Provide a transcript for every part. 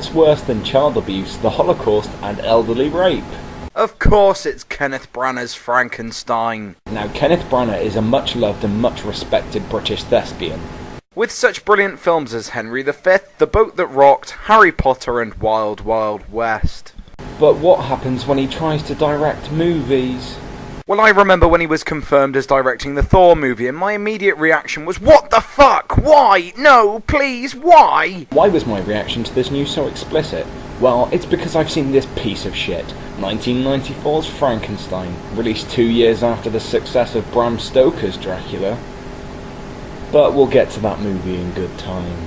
What's worse than child abuse, the Holocaust, and elderly rape? Of course it's Kenneth Branagh's Frankenstein. Now, Kenneth Branagh is a much-loved and much-respected British thespian. With such brilliant films as Henry V, The Boat That Rocked, Harry Potter and Wild Wild West. But what happens when he tries to direct movies? Well, I remember when he was confirmed as directing the Thor movie, and my immediate reaction was, what the fuck? Why? No, please, why? Why was my reaction to this news so explicit? Well, it's because I've seen this piece of shit. 1994's Frankenstein, released 2 years after the success of Bram Stoker's Dracula. But we'll get to that movie in good time.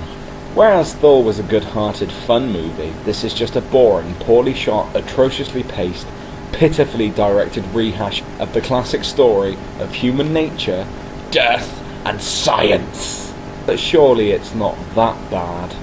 Whereas Thor was a good-hearted, fun movie, this is just a boring, poorly shot, atrociously paced, pitifully directed rehash of the classic story of human nature, death, and science. But surely it's not that bad.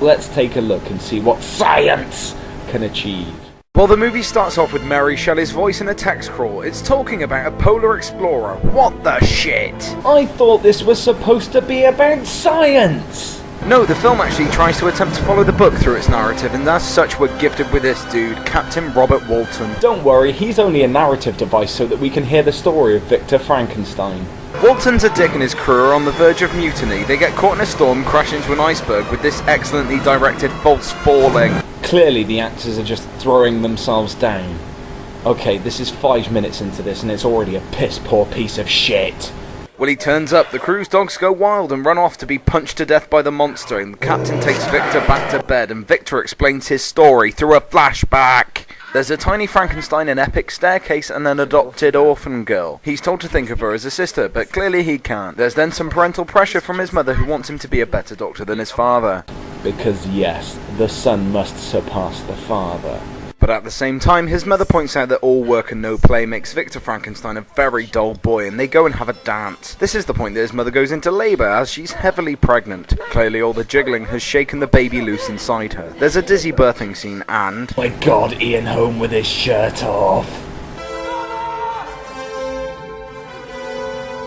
Let's take a look and see what science can achieve. Well, the movie starts off with Mary Shelley's voice in a text crawl. It's talking about a polar explorer. What the shit? I thought this was supposed to be about science! No, the film actually tries to attempt to follow the book through its narrative, and as such we're gifted with this dude, Captain Robert Walton. Don't worry, he's only a narrative device so that we can hear the story of Victor Frankenstein. Walton's a dick and his crew are on the verge of mutiny. They get caught in a storm, crash into an iceberg with this excellently directed false falling. Clearly the actors are just throwing themselves down. Okay, this is 5 minutes into this and it's already a piss poor piece of shit. Well, he turns up, the crew's dogs go wild and run off to be punched to death by the monster, and the captain takes Victor back to bed, and Victor explains his story through a flashback. There's a tiny Frankenstein, an epic staircase, and an adopted orphan girl. He's told to think of her as a sister, but clearly he can't. There's then some parental pressure from his mother who wants him to be a better doctor than his father. Because yes, the son must surpass the father. But at the same time, his mother points out that all work and no play makes Victor Frankenstein a very dull boy, and they go and have a dance. This is the point that his mother goes into labour, as she's heavily pregnant. Clearly all the jiggling has shaken the baby loose inside her. There's a dizzy birthing scene, and... My god, Ian Holm with his shirt off.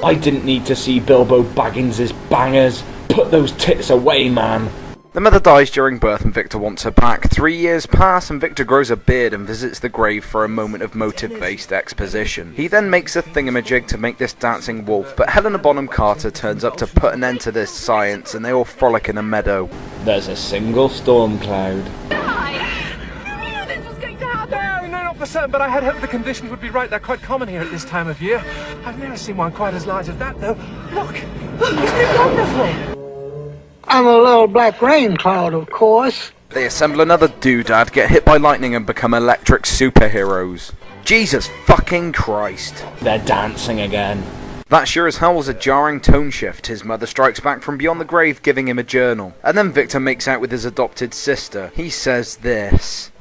I didn't need to see Bilbo Baggins's bangers. Put those tits away, man. The mother dies during birth and Victor wants her back. 3 years pass and Victor grows a beard and visits the grave for a moment of motive-based exposition. He then makes a thingamajig to make this dancing wolf, but Helena Bonham Carter turns up to put an end to this science and they all frolic in a meadow. There's a single storm cloud. You knew this was going to happen! No, not for certain, but I had hoped the conditions would be right. They're quite common here at this time of year. I've never seen one quite as large as that, though. Look! Isn't it wonderful? I'm a little black rain cloud, of course. They assemble another doodad, get hit by lightning and become electric superheroes. Jesus fucking Christ. They're dancing again. That sure as hell was a jarring tone shift. His mother strikes back from beyond the grave, giving him a journal. And then Victor makes out with his adopted sister. He says this.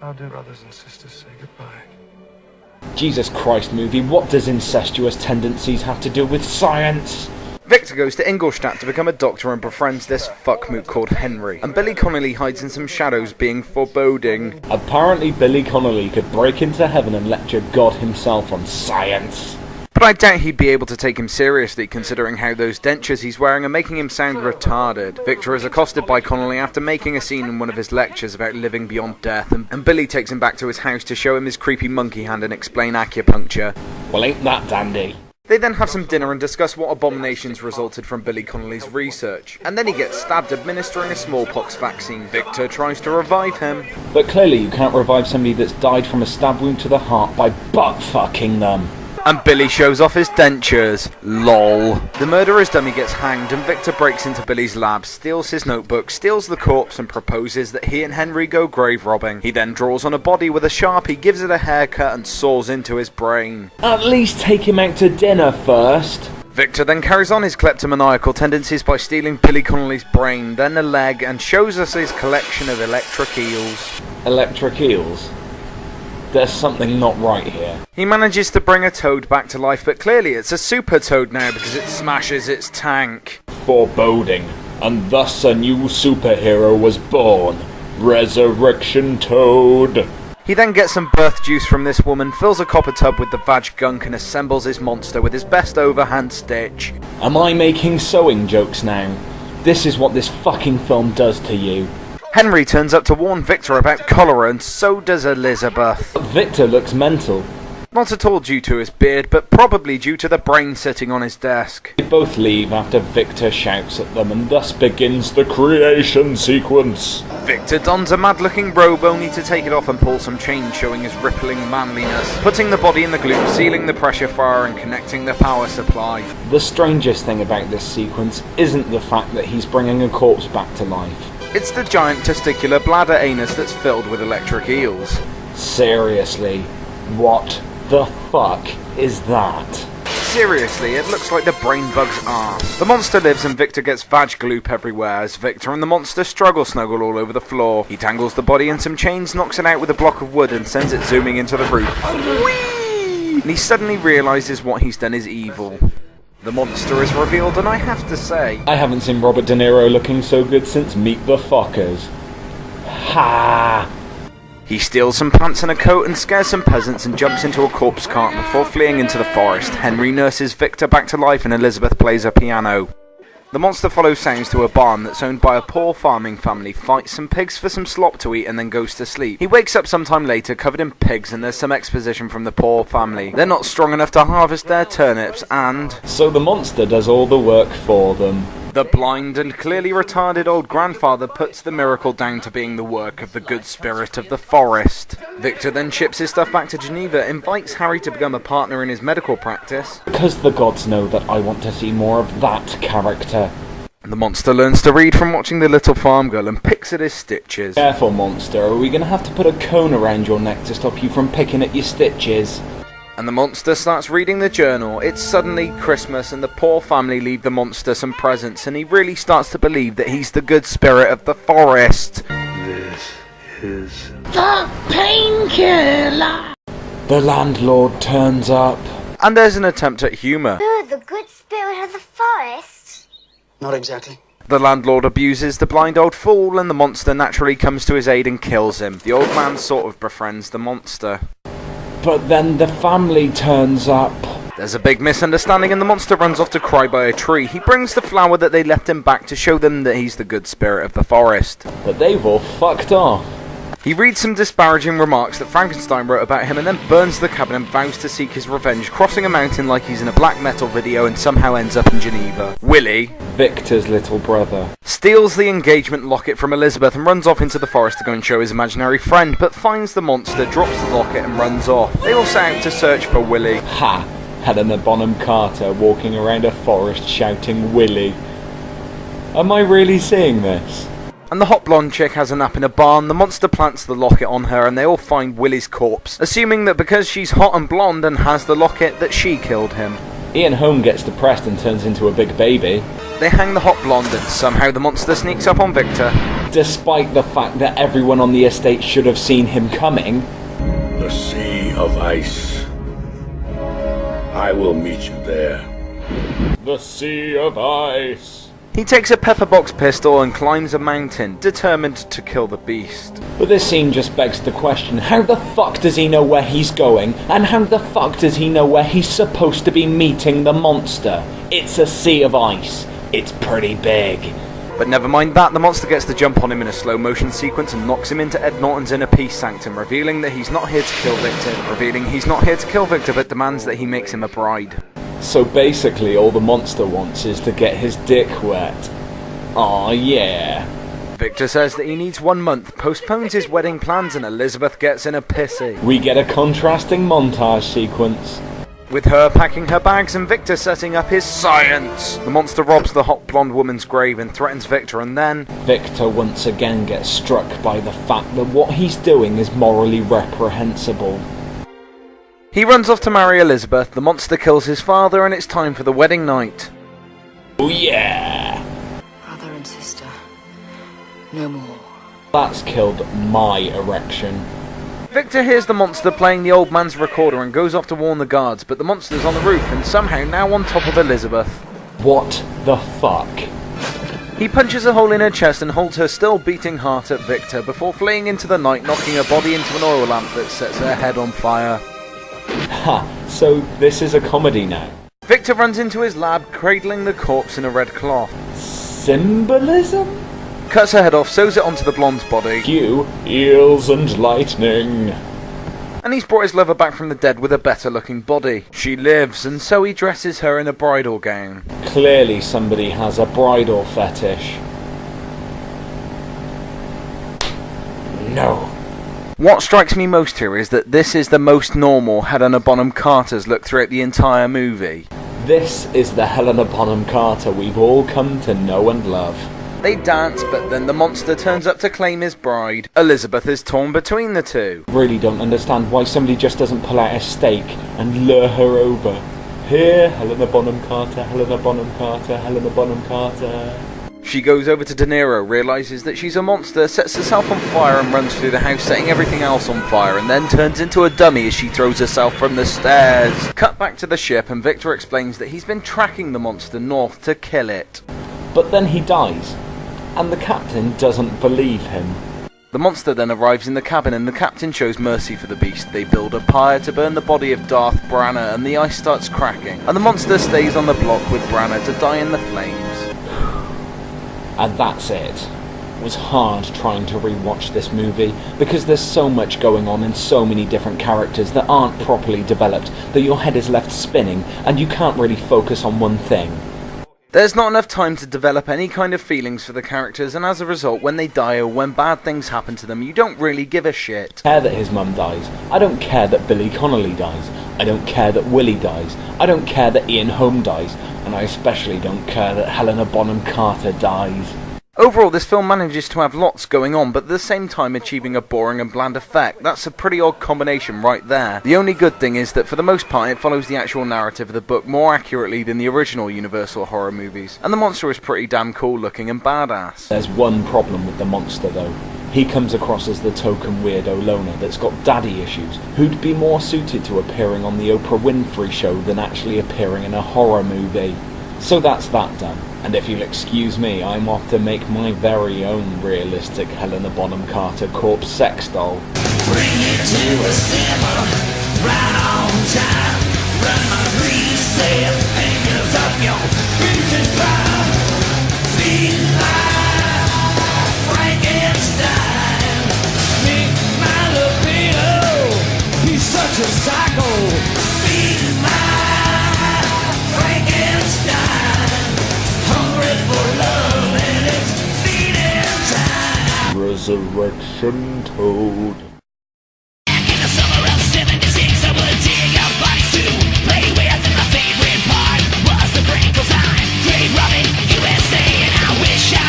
Our dear brothers and sisters, say goodbye. Jesus Christ, movie, what does incestuous tendencies have to do with science? Victor goes to Ingolstadt to become a doctor and befriends this fuckmoot called Henry. And Billy Connolly hides in some shadows, being foreboding. Apparently Billy Connolly could break into heaven and lecture God himself on science. But I doubt he'd be able to take him seriously, considering how those dentures he's wearing are making him sound retarded. Victor is accosted by Connolly after making a scene in one of his lectures about living beyond death, and Billy takes him back to his house to show him his creepy monkey hand and explain acupuncture. Well, ain't that dandy? They then have some dinner and discuss what abominations resulted from Billy Connolly's research. And then he gets stabbed administering a smallpox vaccine. Victor tries to revive him. But clearly you can't revive somebody that's died from a stab wound to the heart by butt-fucking them. And Billy shows off his dentures. LOL. The murderer's dummy gets hanged and Victor breaks into Billy's lab, steals his notebook, steals the corpse and proposes that he and Henry go grave robbing. He then draws on a body with a sharpie, gives it a haircut and saws into his brain. At least take him out to dinner first. Victor then carries on his kleptomaniacal tendencies by stealing Billy Connolly's brain, then a leg, and shows us his collection of electric eels. Electric eels? There's something not right here. He manages to bring a toad back to life, but clearly it's a super toad now because it smashes its tank. Foreboding, and thus a new superhero was born. Resurrection Toad. He then gets some birth juice from this woman, fills a copper tub with the vag gunk and assembles his monster with his best overhand stitch. Am I making sewing jokes now? This is what this fucking film does to you. Henry turns up to warn Victor about cholera, and so does Elizabeth. Victor looks mental. Not at all due to his beard, but probably due to the brain sitting on his desk. They both leave after Victor shouts at them, and thus begins the creation sequence. Victor dons a mad-looking robe only to take it off and pull some chains showing his rippling manliness, putting the body in the glue, sealing the pressure fire and connecting the power supply. The strangest thing about this sequence isn't the fact that he's bringing a corpse back to life. It's the giant testicular bladder anus that's filled with electric eels. Seriously, what the fuck is that? Seriously, it looks like the brain bug's arse. The monster lives and Victor gets vag gloop everywhere as Victor and the monster struggle snuggle all over the floor. He tangles the body in some chains, knocks it out with a block of wood and sends it zooming into the roof. Whee! And he suddenly realises what he's done is evil. The monster is revealed, and I have to say, I haven't seen Robert De Niro looking so good since Meet the Fockers. Ha! He steals some pants and a coat and scares some peasants and jumps into a corpse cart before fleeing into the forest. Henry nurses Victor back to life and Elizabeth plays a piano. The monster follows sounds to a barn that's owned by a poor farming family, fights some pigs for some slop to eat and then goes to sleep. He wakes up sometime later covered in pigs and there's some exposition from the poor family. They're not strong enough to harvest their turnips and... So the monster does all the work for them. The blind and clearly retarded old grandfather puts the miracle down to being the work of the good spirit of the forest. Victor then ships his stuff back to Geneva, invites Harry to become a partner in his medical practice. Because the gods know that I want to see more of that character. The monster learns to read from watching The Little Farm Girl and picks at his stitches. Careful, monster, are we going to have to put a cone around your neck to stop you from picking at your stitches? And the monster starts reading the journal. It's suddenly Christmas and the poor family leave the monster some presents and he really starts to believe that he's the good spirit of the forest. This is The painkiller. The landlord turns up. And there's an attempt at humour. Who, the good spirit of the forest? not exactly. The landlord abuses the blind old fool and the monster naturally comes to his aid and kills him. The old man sort of befriends the monster. But then the family turns up. There's a big misunderstanding and the monster runs off to cry by a tree. He brings the flower that they left him back to show them that he's the good spirit of the forest. But they've all fucked off. He reads some disparaging remarks that Frankenstein wrote about him and then burns the cabin and vows to seek his revenge, crossing a mountain like he's in a black metal video and somehow ends up in Geneva. Willie, Victor's little brother, steals the engagement locket from Elizabeth and runs off into the forest to go and show his imaginary friend, but finds the monster, drops the locket and runs off. They all set out to search for Willie. Ha! Helena Bonham Carter walking around a forest shouting Willie. Am I really seeing this? And the hot blonde chick has a nap in a barn. The monster plants the locket on her and they all find Willie's corpse, assuming that because she's hot and blonde and has the locket that she killed him. Ian Holm gets depressed and turns into a big baby. They hang the hot blonde and somehow the monster sneaks up on Victor. Despite the fact that everyone on the estate should have seen him coming. The sea of ice. I will meet you there. The sea of ice. He takes a pepperbox pistol and climbs a mountain, determined to kill the beast. But this scene just begs the question, how the fuck does he know where he's going? And how the fuck does he know where he's supposed to be meeting the monster? It's a sea of ice. It's pretty big. But never mind that, the monster gets the jump on him in a slow motion sequence and knocks him into Ed Norton's inner peace sanctum, revealing that he's not here to kill Victor, but demands that he makes him a bride. So basically all the monster wants is to get his dick wet. Aw yeah. Victor says that he needs 1 month, postpones his wedding plans, and Elizabeth gets in a pissy. We get a contrasting montage sequence. With her packing her bags and Victor setting up his science. The monster robs the hot blonde woman's grave and threatens Victor, and then Victor once again gets struck by the fact that what he's doing is morally reprehensible. He runs off to marry Elizabeth, the monster kills his father, and it's time for the wedding night. Oh yeah! Brother and sister, no more. That's killed my erection. Victor hears the monster playing the old man's recorder and goes off to warn the guards, but the monster's on the roof and somehow now on top of Elizabeth. What the fuck? He punches a hole in her chest and holds her still beating heart at Victor before fleeing into the night, knocking her body into an oil lamp that sets her head on fire. Ha, so this is a comedy now. Victor runs into his lab, cradling the corpse in a red cloth. Symbolism? Cuts her head off, sews it onto the blonde's body. Cue eels and lightning. And he's brought his lover back from the dead with a better looking body. She lives, and so he dresses her in a bridal gown. Clearly somebody has a bridal fetish. No. What strikes me most here is that this is the most normal Helena Bonham Carter's look throughout the entire movie. This is the Helena Bonham Carter we've all come to know and love. They dance, but then the monster turns up to claim his bride. Elizabeth is torn between the two. Really don't understand why somebody just doesn't pull out a stake and lure her over. Here, Helena Bonham Carter, Helena Bonham Carter, Helena Bonham Carter. She goes over to De Niro, realises that she's a monster, sets herself on fire and runs through the house, setting everything else on fire, and then turns into a dummy as she throws herself from the stairs. Cut back to the ship, and Victor explains that he's been tracking the monster north to kill it. But then he dies, and the captain doesn't believe him. The monster then arrives in the cabin, and the captain shows mercy for the beast. They build a pyre to burn the body of Darth Branagh, and the ice starts cracking, and the monster stays on the block with Branagh to die in the flames. And that's it. It was hard trying to rewatch this movie because there's so much going on and so many different characters that aren't properly developed that your head is left spinning and you can't really focus on one thing. There's not enough time to develop any kind of feelings for the characters, and as a result, when they die or when bad things happen to them, you don't really give a shit. I don't care that his mum dies. I don't care that Billy Connolly dies. I don't care that Willie dies. I don't care that Ian Holm dies. And I especially don't care that Helena Bonham Carter dies. Overall, this film manages to have lots going on, but at the same time achieving a boring and bland effect. That's a pretty odd combination right there. The only good thing is that for the most part it follows the actual narrative of the book more accurately than the original Universal horror movies, and the monster is pretty damn cool looking and badass. There's one problem with the monster though. He comes across as the token weirdo loner that's got daddy issues, who'd be more suited to appearing on the Oprah Winfrey Show than actually appearing in a horror movie. So that's that done. And if you'll excuse me, I'm off to make my very own realistic Helena Bonham Carter corpse sex doll. Bring it to a simmer, right on time. Run my reset, fingers up your beauty pie. Feed my Frankenstein. Meet my libido, he's such a psycho. Feed my Frankenstein. Resurrection Toad. Back in the summer of '76, I would dig out bodies to play with, and my favorite part was the Brinkle time. Grave robbing USA, and I wish I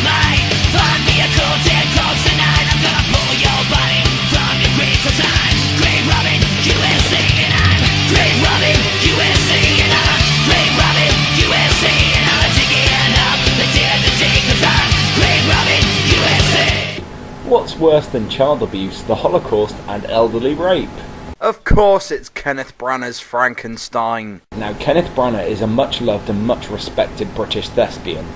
might find me a cold dead corpse tonight. I'm gonna pull your body from your grave time. Grave robbing USA, and I'm grave robbing USA, and I'm grave robbing USA, and I'm digging up the dead today, 'cause I'm grave robbing USA. What's worse than child abuse, the Holocaust, and elderly rape? Of course it's Kenneth Branagh's Frankenstein. Now, Kenneth Branagh is a much-loved and much-respected British thespian.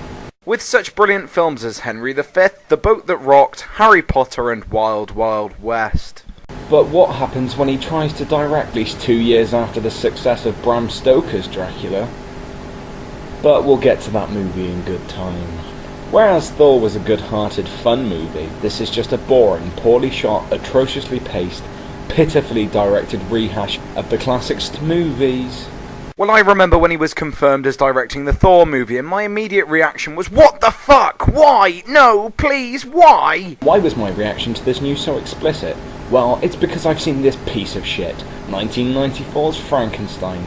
With such brilliant films as Henry V, The Boat That Rocked, Harry Potter and Wild Wild West. But what happens when he tries to direct at least 2 years after the success of Bram Stoker's Dracula? But we'll get to that movie in good time. Whereas Thor was a good-hearted, fun movie, this is just a boring, poorly shot, atrociously paced, pitifully directed rehash of the classic movies. Well, I remember when he was confirmed as directing the Thor movie, and my immediate reaction was, what the fuck? Why? No, please, why? Why was my reaction to this news so explicit? Well, it's because I've seen this piece of shit, 1994's Frankenstein.